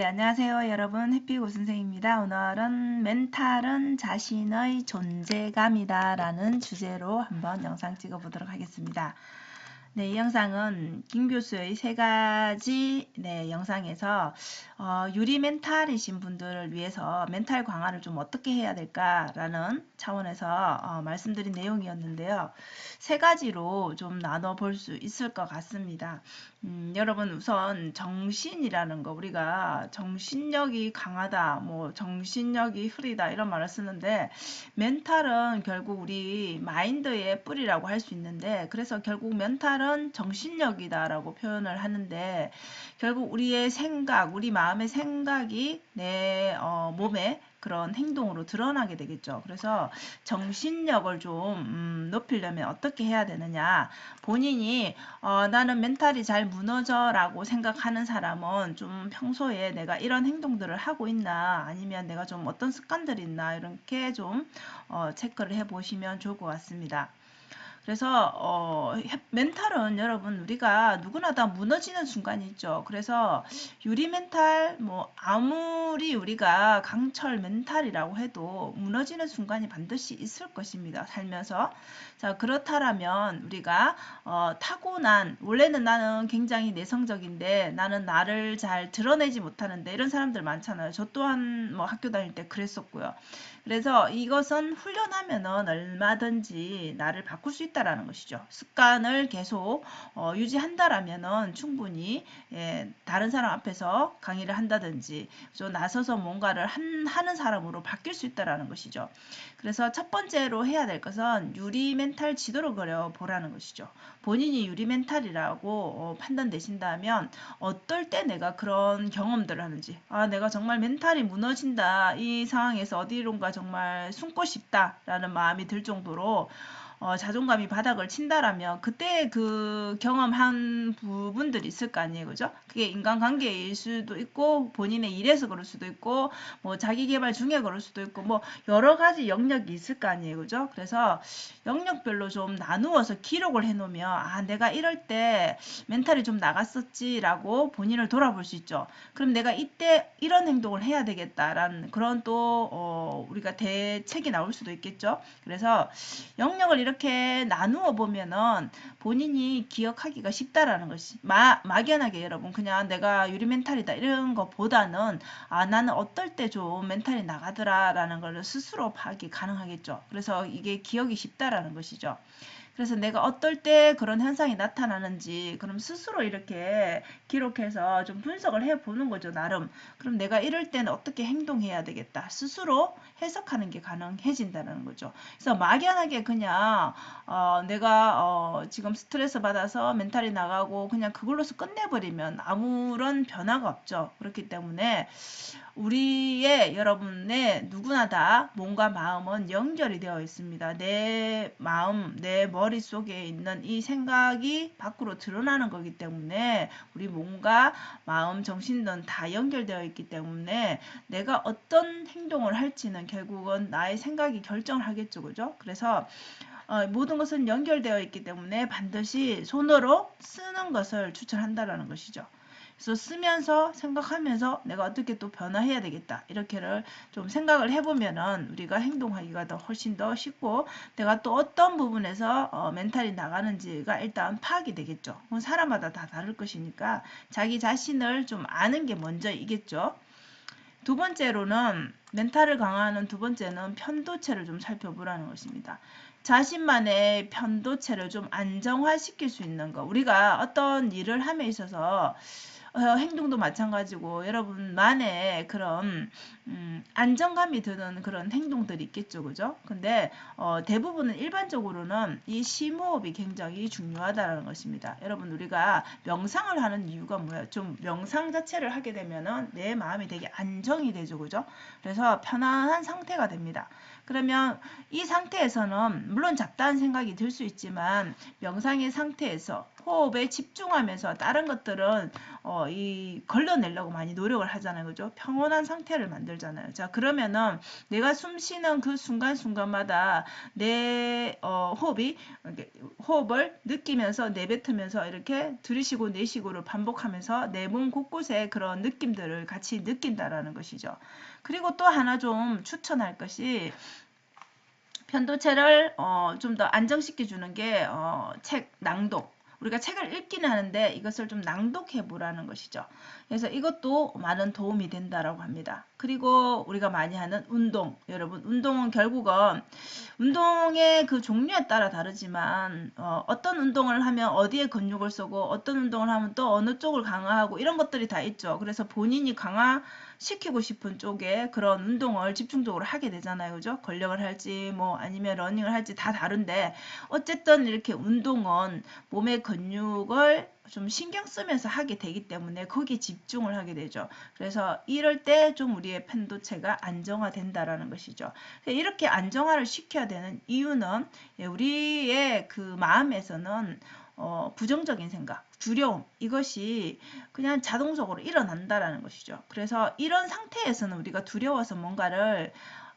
네, 안녕하세요 여러분, 해피고 선생입니다. 오늘은 멘탈은 자신의 존재감이다 라는 주제로 한번 영상 찍어 보도록 하겠습니다. 네, 이 영상은 김 교수의 세 가지 영상에서 유리 멘탈이신 분들을 위해서 멘탈 강화를 좀 어떻게 해야 될까라는 차원에서 말씀드린 내용이었는데요. 세 가지로 좀 나눠 볼 수 있을 것 같습니다. 여러분 우선 정신이라는 거, 우리가 정신력이 강하다, 뭐 정신력이 흐리다 이런 말을 쓰는데, 멘탈은 결국 우리 마인드의 뿌리라고 할 수 있는데, 그래서 결국 멘탈은 정신력이다라고 표현을 하는데, 결국 우리의 생각, 우리 마음의 생각이 내 몸에 그런 행동으로 드러나게 되겠죠. 그래서 정신력을 좀 높이려면 어떻게 해야 되느냐, 본인이 나는 멘탈이 잘 무너져 라고 생각하는 사람은 좀 평소에 내가 이런 행동들을 하고 있나, 아니면 내가 좀 어떤 습관들이 있나, 이렇게 좀 체크를 해 보시면 좋을 것 같습니다. 그래서 멘탈은 여러분 우리가 누구나 다 무너지는 순간이 있죠. 그래서 유리 멘탈, 뭐 아무리 우리가 강철 멘탈이라고 해도 무너지는 순간이 반드시 있을 것입니다. 살면서. 자, 그렇다면 우리가 타고난, 원래는 나는 굉장히 내성적인데 나는 나를 잘 드러내지 못하는데, 이런 사람들 많잖아요. 저 또한 뭐 학교 다닐 때 그랬었고요. 그래서 이것은 훈련하면은 얼마든지 나를 바꿀 수 있다라는 것이죠. 습관을 계속 유지한다라면은 충분히 다른 사람 앞에서 강의를 한다든지 좀 나서서 뭔가를 하는 사람으로 바뀔 수 있다라는 것이죠. 그래서 첫 번째로 해야 될 것은 유리 멘탈 지도를 그려 보라는 것이죠. 본인이 유리 멘탈이라고 판단되신다면 어떨 때 내가 그런 경험들을 하는지, 아, 내가 정말 멘탈이 무너진다, 이 상황에서 어디론가 정말 숨고 싶다라는 마음이 들 정도로 자존감이 바닥을 친다라면 그때 그 경험한 부분들이 있을 거 아니에요, 그죠? 그게 인간관계일 수도 있고 본인의 일에서 그럴 수도 있고 뭐 자기개발 중에 그럴 수도 있고 뭐 여러 가지 영역이 있을 거 아니에요, 그죠? 그래서 영역별로 좀 나누어서 기록을 해놓으면, 아, 내가 이럴 때 멘탈이 좀 나갔었지라고 본인을 돌아볼 수 있죠. 그럼 내가 이때 이런 행동을 해야 되겠다라는 그런 또 우리가 대책이 나올 수도 있겠죠. 그래서 영역을 이렇게 나누어 보면은 본인이 기억하기가 쉽다라는 것이, 막연하게 여러분 그냥 내가 유리 멘탈이다 이런 것보다는, 아, 나는 어떨 때 좀 멘탈이 나가더라라는 걸 스스로 파악이 가능하겠죠. 그래서 이게 기억이 쉽다라는 것이죠. 그래서 내가 어떨 때 그런 현상이 나타나는지 그럼 스스로 이렇게 기록해서 좀 분석을 해보는 거죠, 나름. 그럼 내가 이럴 때는 어떻게 행동해야 되겠다, 스스로 해석하는 게 가능해진다는 거죠. 그래서 막연하게 그냥 내가 지금 스트레스 받아서 멘탈이 나가고 그냥 그걸로서 끝내버리면 아무런 변화가 없죠. 그렇기 때문에 우리의, 여러분의 누구나 다 몸과 마음은 연결이 되어 있습니다. 내 마음, 내 머릿속에 있는 이 생각이 밖으로 드러나는 거기 때문에 우리 몸과 마음, 정신은 다 연결되어 있기 때문에 내가 어떤 행동을 할지는 결국은 나의 생각이 결정을 하겠죠. 그죠? 그래서 모든 것은 연결되어 있기 때문에 반드시 손으로 쓰는 것을 추천한다라는 것이죠. 그래서 쓰면서 생각하면서 내가 어떻게 또 변화해야 되겠다, 이렇게를 좀 생각을 해보면은 우리가 행동하기가 더 훨씬 더 쉽고, 내가 또 어떤 부분에서 멘탈이 나가는지가 일단 파악이 되겠죠. 사람마다 다 다를 것이니까 자기 자신을 좀 아는 게 먼저이겠죠. 두 번째로는, 멘탈을 강화하는 두 번째는 편도체를 좀 살펴보라는 것입니다. 자신만의 편도체를 좀 안정화시킬 수 있는 거. 우리가 어떤 일을 함에 있어서 행동도 마찬가지고 여러분만의 그런 안정감이 드는 그런 행동들이 있겠죠, 그죠? 근데 대부분은 일반적으로는 이 심호흡이 굉장히 중요하다는 것입니다. 여러분 우리가 명상을 하는 이유가 뭐야? 좀 명상 자체를 하게 되면은 내 마음이 되게 안정이 되죠, 그죠? 그래서 편안한 상태가 됩니다. 그러면 이 상태에서는 물론 잡다한 생각이 들 수 있지만, 명상의 상태에서 호흡에 집중하면서 다른 것들은 이 걸러내려고 많이 노력을 하잖아요. 그죠? 평온한 상태를 만들잖아요. 자, 그러면은 내가 숨 쉬는 그 순간순간마다 내 호흡을 느끼면서 내뱉으면서 이렇게 들이쉬고 내쉬고를 반복하면서 내 몸 곳곳에 그런 느낌들을 같이 느낀다라는 것이죠. 그리고 또 하나 좀 추천할 것이 편도체를 좀 더 안정시켜 주는 게 책 낭독. 우리가 책을 읽기는 하는데 이것을 좀 낭독해 보라는 것이죠. 그래서 이것도 많은 도움이 된다라고 합니다. 그리고 우리가 많이 하는 운동. 여러분, 운동은 결국은 운동의 그 종류에 따라 다르지만 어떤 운동을 하면 어디에 근육을 쓰고 어떤 운동을 하면 또 어느 쪽을 강화하고 이런 것들이 다 있죠. 그래서 본인이 강화시키고 싶은 쪽에 그런 운동을 집중적으로 하게 되잖아요. 그죠? 근력을 할지 뭐 아니면 러닝을 할지 다 다른데 어쨌든 이렇게 운동은 몸의 근육을 좀 신경 쓰면서 하게 되기 때문에 거기에 집중을 하게 되죠. 그래서 이럴 때 좀 우리의 편도체가 안정화된다라는 것이죠. 이렇게 안정화를 시켜야 되는 이유는 우리의 그 마음에서는 부정적인 생각, 두려움 이것이 그냥 자동적으로 일어난다라는 것이죠. 그래서 이런 상태에서는 우리가 두려워서 뭔가를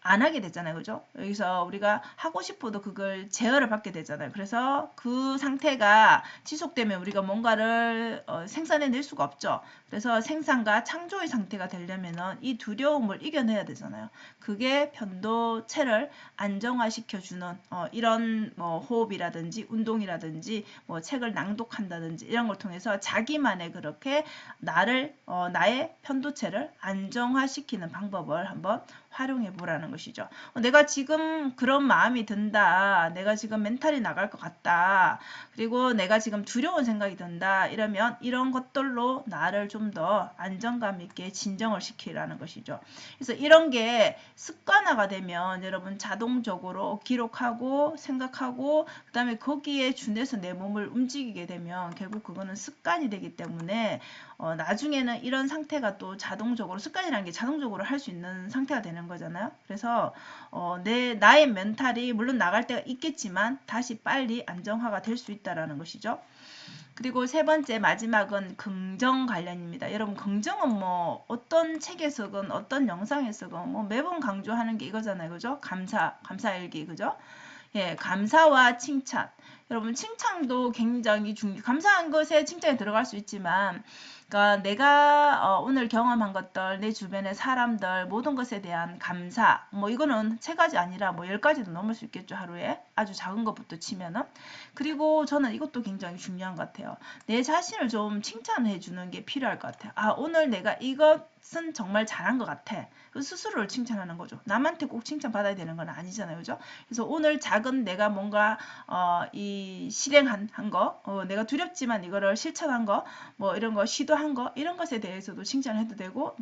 안 하게 되잖아요. 그죠? 여기서 우리가 하고 싶어도 그걸 제어를 받게 되잖아요. 그래서 그 상태가 지속되면 우리가 뭔가를 생산해낼 수가 없죠. 그래서 생산과 창조의 상태가 되려면 이 두려움을 이겨내야 되잖아요. 그게 편도체를 안정화시켜주는 이런 뭐 호흡이라든지 운동이라든지 뭐 책을 낭독한다든지 이런 걸 통해서 자기만의 그렇게 나의 편도체를 안정화시키는 방법을 한번 활용해 보라는 것이죠. 내가 지금 그런 마음이 든다. 내가 지금 멘탈이 나갈 것 같다. 그리고 내가 지금 두려운 생각이 든다. 이러면 이런 것들로 나를 좀 더 안정감 있게 진정을 시키라는 것이죠. 그래서 이런 게 습관화가 되면 여러분 자동적으로 기록하고 생각하고 그 다음에 거기에 준해서 내 몸을 움직이게 되면 결국 그거는 습관이 되기 때문에 나중에는 이런 상태가 또 자동적으로 습관이라는 게 자동적으로 할 수 있는 상태가 되는 거잖아요. 그래서 나의 멘탈이 물론 나갈 때가 있겠지만 다시 빨리 안정화가 될 수 있다라는 것이죠. 그리고 세 번째 마지막은 긍정 관련입니다. 여러분 긍정은 뭐 어떤 책에서건 어떤 영상에서건 뭐 매번 강조하는 게 이거잖아요. 그죠? 감사일기 그죠? 예, 감사와 칭찬. 여러분 칭찬도 굉장히 감사한 것에 칭찬이 들어갈 수 있지만 그러니까 내가 오늘 경험한 것들, 내 주변의 사람들, 모든 것에 대한 감사. 뭐 이거는 세 가지 아니라 뭐 10가지도 넘을 수 있겠죠, 하루에. 아주 작은 것부터 치면은. 그리고 저는 이것도 굉장히 중요한 것 같아요. 내 자신을 좀 칭찬해 주는 게 필요할 것 같아요. 아, 오늘 내가 이것은 정말 잘한 것 같아. 그 스스로를 칭찬하는 거죠. 남한테 꼭 칭찬받아야 되는 건 아니잖아요. 그죠? 그래서 오늘 작은 내가 뭔가 이 실행한 거, 내가 두렵지만 이거를 실천한 거, 뭐 이런 거 시도한 거 이런 것에 대해서도 칭찬해도 되고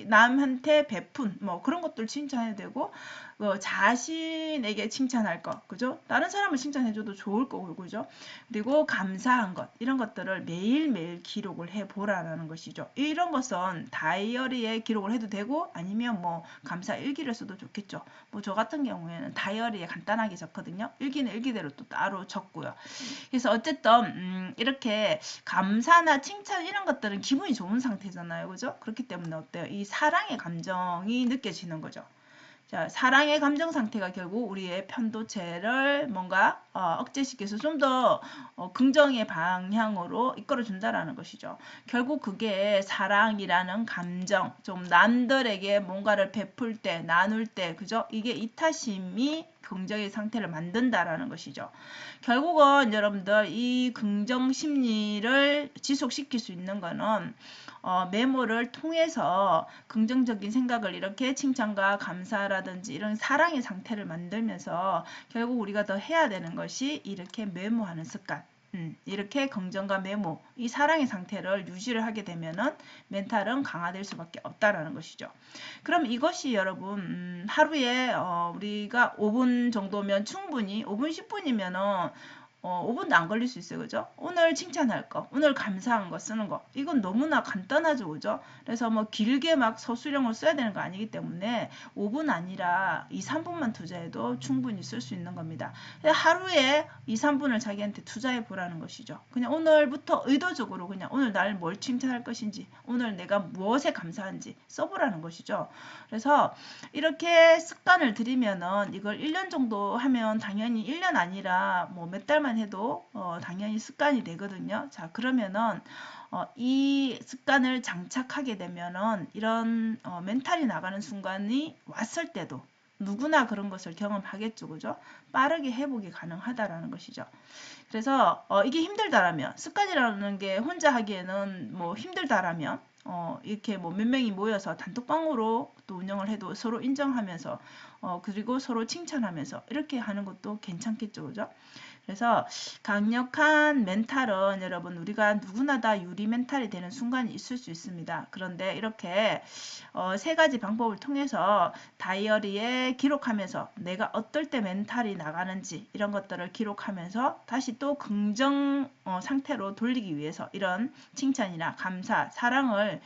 남한테 베푼 뭐 그런 것들 칭찬해도 되고 자신에게 칭찬할 것 그죠? 다른 사람을 칭찬해줘도 좋을 거고 그죠? 그리고 감사한 것 이런 것들을 매일매일 기록을 해보라는 것이죠. 이런 것은 다이어리에 기록을 해도 되고 아니면 뭐 감사 일기를 써도 좋겠죠. 뭐 저 같은 경우에는 다이어리에 간단하게 적거든요. 일기는 일기대로 또 따로 적고요. 그래서 어쨌든 이렇게 감사나 칭찬 이런 것들은 기분이 좋은 상태잖아요. 그죠? 그렇기 때문에 어때요? 이 사랑의 감정이 느껴지는 거죠. 자, 사랑의 감정 상태가 결국 우리의 편도체를 뭔가 억제시켜서 좀 더 긍정의 방향으로 이끌어준다라는 것이죠. 결국 그게 사랑이라는 감정, 좀 남들에게 뭔가를 베풀 때, 나눌 때, 그죠? 이게 이타심이 긍정의 상태를 만든다라는 것이죠. 결국은 여러분들 이 긍정 심리를 지속시킬 수 있는 거는 메모를 통해서 긍정적인 생각을 이렇게 칭찬과 감사라든지 이런 사랑의 상태를 만들면서 결국 우리가 더 해야 되는 것이 이렇게 메모하는 습관. 이렇게 긍정과 메모, 이 사랑의 상태를 유지를 하게 되면은 멘탈은 강화될 수밖에 없다라는 것이죠. 그럼 이것이 여러분 하루에 우리가 5분 정도면 충분히 5분 10분이면은 5분도 안 걸릴 수 있어요. 그죠? 오늘 칭찬할 거, 오늘 감사한 거 쓰는 거. 이건 너무나 간단하죠. 그죠? 그래서 뭐 길게 막 서술형을 써야 되는 거 아니기 때문에 5분 아니라 2, 3분만 투자해도 충분히 쓸 수 있는 겁니다. 하루에 2, 3분을 자기한테 투자해 보라는 것이죠. 그냥 오늘부터 의도적으로 그냥 오늘 날 뭘 칭찬할 것인지, 오늘 내가 무엇에 감사한지 써보라는 것이죠. 그래서 이렇게 습관을 들이면은 이걸 1년 정도 하면 당연히 1년 아니라 뭐 몇 달만 해도 당연히 습관이 되거든요. 자, 그러면은 이 습관을 장착하게 되면은 이런 멘탈이 나가는 순간이 왔을 때도 누구나 그런 것을 경험하겠죠. 그죠? 빠르게 회복이 가능하다라는 것이죠. 그래서 이게 힘들다라면 습관이라는 게 혼자 하기에는 뭐 힘들다라면 이렇게 뭐 몇 명이 모여서 단톡방으로 또 운영을 해도 서로 인정하면서 그리고 서로 칭찬하면서 이렇게 하는 것도 괜찮겠죠. 그죠? 그래서 강력한 멘탈은 여러분 우리가 누구나 다 유리 멘탈이 되는 순간이 있을 수 있습니다. 그런데 이렇게 세 가지 방법을 통해서 다이어리에 기록하면서 내가 어떨 때 멘탈이 나가는지 이런 것들을 기록하면서 다시 또 긍정 상태로 돌리기 위해서 이런 칭찬이나 감사, 사랑을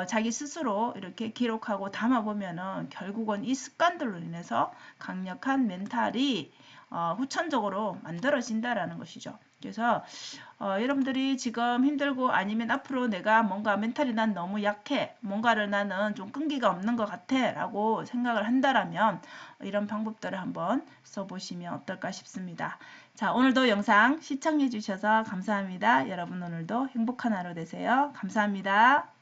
자기 스스로 이렇게 기록하고 담아보면은 결국은 이 습관들로 인해서 강력한 멘탈이 후천적으로 만들어진다라는 것이죠. 그래서 여러분들이 지금 힘들고 아니면 앞으로 내가 뭔가 멘탈이 난 너무 약해, 뭔가를 나는 좀 끈기가 없는 것 같아 라고 생각을 한다라면 이런 방법들을 한번 써보시면 어떨까 싶습니다. 자, 오늘도 영상 시청해 주셔서 감사합니다. 여러분 오늘도 행복한 하루 되세요. 감사합니다.